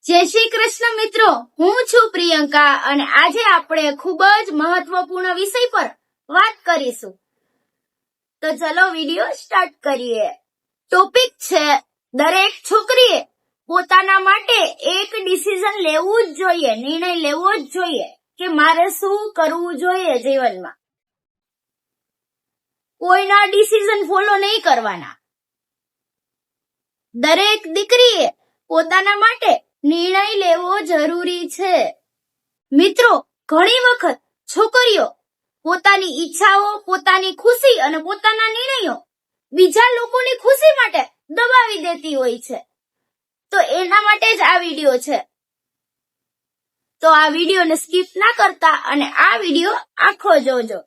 જય શ્રી કૃષ્ણ મિત્રો, હું છું પ્રિયંકા અને આજે આપણે ખૂબ જ મહત્વપૂર્ણ વિષય પર વાત કરીશું. તો ચલો વિડિયો સ્ટાર્ટ કરીએ. ટોપિક છે દરેક છોકરીએ પોતાના માટે એક ડિસિઝન લેવું જ જોઈએ, નિર્ણય લેવો જ જોઈએ કે મારે શું કરવું જોઈએ જીવનમાં. કોઈના ડિસિઝન ફોલો નહીં કરવાના. દરેક દીકરીએ પોતાના માટે નિર્ણય લેવો જરૂરી છે. મિત્રો, ઘણી વખત છોકરીઓ પોતાની ઈચ્છાઓ, પોતાની ખુશી અને પોતાના નિર્ણયો બીજા લોકોની ખુશી માટે દબાવી દેતી હોય છે. તો એના માટે જ આ વિડિયો છે. તો આ વિડિયોને સ્કીપ ના કરતા અને આ વિડિયો આખો જોજો.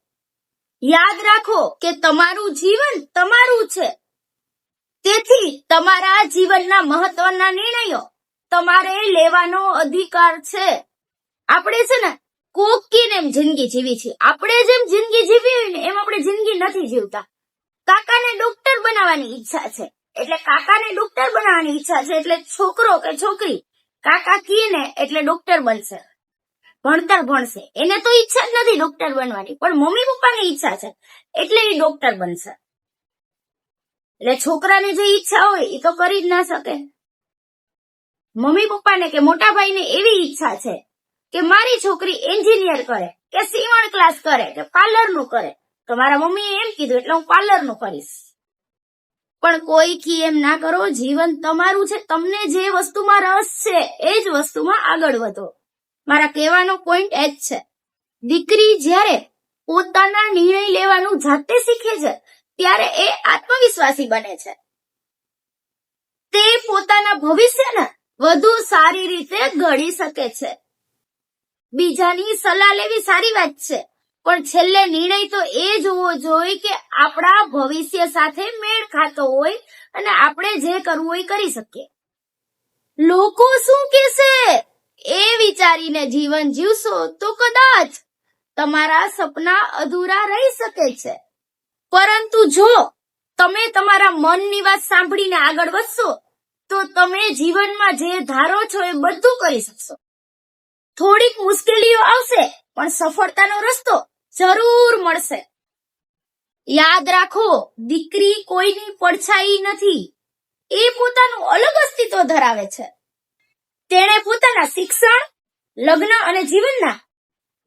યાદ રાખો કે તમારું જીવન તમારું છે. તેથી તમારા જીવનના મહત્વના નિર્ણયો તમારે લેવાનો અધિકાર છે. આપણે છે ને કોકીને એમ જિંદગી જીવી છે. આપણે જેમ જિંદગી જીવી હોય ને એમ આપણે જિંદગી નથી જીવતા. કાકાને ડોક્ટર બનાવવાની ઈચ્છા છે એટલે કાકાને ડોક્ટર બનાવવાની ઈચ્છા છે એટલે છોકરો કે છોકરી કાકા કહે ને એટલે ડોક્ટર બનશે, ભણતર ભણશે. એને તો ઈચ્છા જ નથી ડોક્ટર બનવાની, પણ મમ્મી પપ્પાની ઈચ્છા છે એટલે એ ડોક્ટર બનશે. એટલે છોકરાને જે ઈચ્છા હોય એ તો કરી જ ના શકે. મમ્મી પપ્પાને કે મોટા ભાઈને એવી ઈચ્છા છે કે મારી છોકરી એન્જિનિયર કરે કે સીવણ ક્લાસ કરે કે પાર્લરનું કરે, તો મારા મમ્મીએ એમ કીધું એટલે હું પાર્લરનું કરીશ. પણ કોઈ કી એમ ના કરો. જીવન તમારું છે. તમને જે વસ્તુમાં રસ છે એ જ વસ્તુમાં આગળ વધો. મારા કહેવાનો પોઈન્ટ એ જ છે. દીકરી જ્યારે પોતાના નિર્ણય લેવાનું જાતે શીખે છે ત્યારે એ આત્મવિશ્વાસી બને છે. તે પોતાના ભવિષ્યને વધુ સારી રીતે ઘડી શકે છે. બીજાની સલાહ લેવી સારી વાત છે, પણ છેલ્લે નિર્ણય તો એ જોવો જોઈએ કે આપણા ભવિષ્ય સાથે મેળ ખાતો હોય અને આપણે જે કરવું હોય કરી શકીએ. લોકો શું કહેશે એ વિચારીને જીવન જીવશો તો કદાચ તમારા સપના અધૂરા રહી શકે છે. પરંતુ જો તમે તમારા મનની વાત સાંભળીને આગળ વધશો તો તમે જીવનમાં જે ધારો છો એ બધું કરી શકશો. થોડીક મુશ્કેલીઓ આવશે પણ સફળતાનો રસ્તો જરૂર મળશે. યાદ રાખો, દીકરી કોઈની પડછાઈ નથી. એ પોતાનું અલગ અસ્તિત્વ ધરાવે છે. તેણે પોતાના શિક્ષણ, લગ્ન અને જીવનના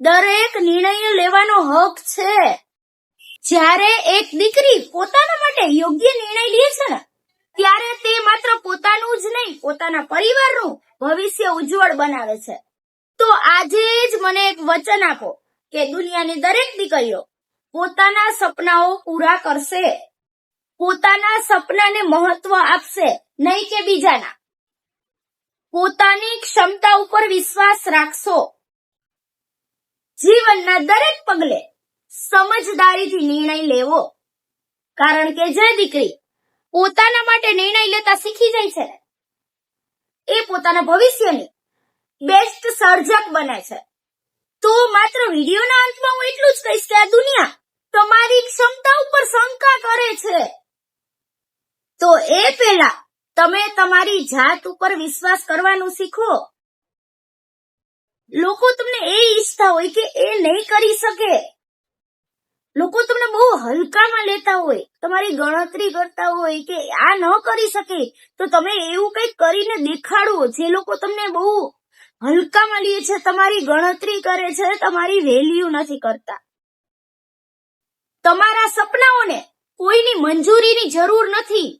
દરેક નિર્ણયો લેવાનો હક છે. જ્યારે એક દીકરી પોતાના માટે યોગ્ય નિર્ણય લે છે ને ત્યારે તે માત્ર પોતાનું જ નહીં, પોતાના પરિવારનું ભવિષ્ય ઉજ્જવળ બનાવે છે. તો આજે જ મને એક વચન આપો કે દુનિયાની દરેક દીકરીઓ પોતાના સપનાઓ પૂરા કરશે, પોતાના સપનાને મહત્વ આપશે, નહીં કે બીજાના. પોતાની ક્ષમતા ઉપર વિશ્વાસ રાખશો. જીવનના દરેક પગલે સમજદારીથી નિર્ણય લેવો. કારણ કે જે દીકરી પોતાના માટે નિર્ણય લેતા શીખી જાય છે એ પોતાના ભવિષ્યની બેસ્ટ સર્જક બને છે. તો માત્ર વિડિયોના અંતમાં હું એટલું જ કહીશ કે આ દુનિયા તમારી ક્ષમતા ઉપર શંકા કરે છે. તો એ પહેલા તમે તમારી જાત ઉપર વિશ્વાસ કરવાનું શીખો. લોકો તમને એ ઈચ્છતા હોય કે એ નહીં કરી શકે. લોકો તમને બહુ હલકામાં લેતા હોય, તમારી ગણતરી કરતા હોય કે આ ન કરી શકે તો તમે એવું કંઈક કરીને દેખાડો. જે લોકો તમને બહુ હલકામાં લે છે, તમારી ગણતરી કરે છે, તમારી વેલ્યુ નથી કરતા. તમારા સપનાઓને કોઈની મંજૂરીની જરૂર નથી.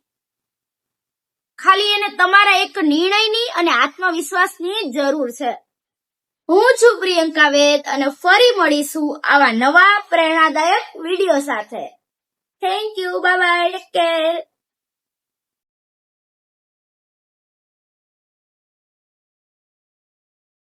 ખાલી એને તમારા એક નિર્ણયની અને આત્મવિશ્વાસની જરૂર છે. હું છું પ્રિયંકા વેદ અને ફરી મળીશું આવા નવા પ્રેરણાદાયક વિડિયો સાથે. Thank you. Bye bye. Take care.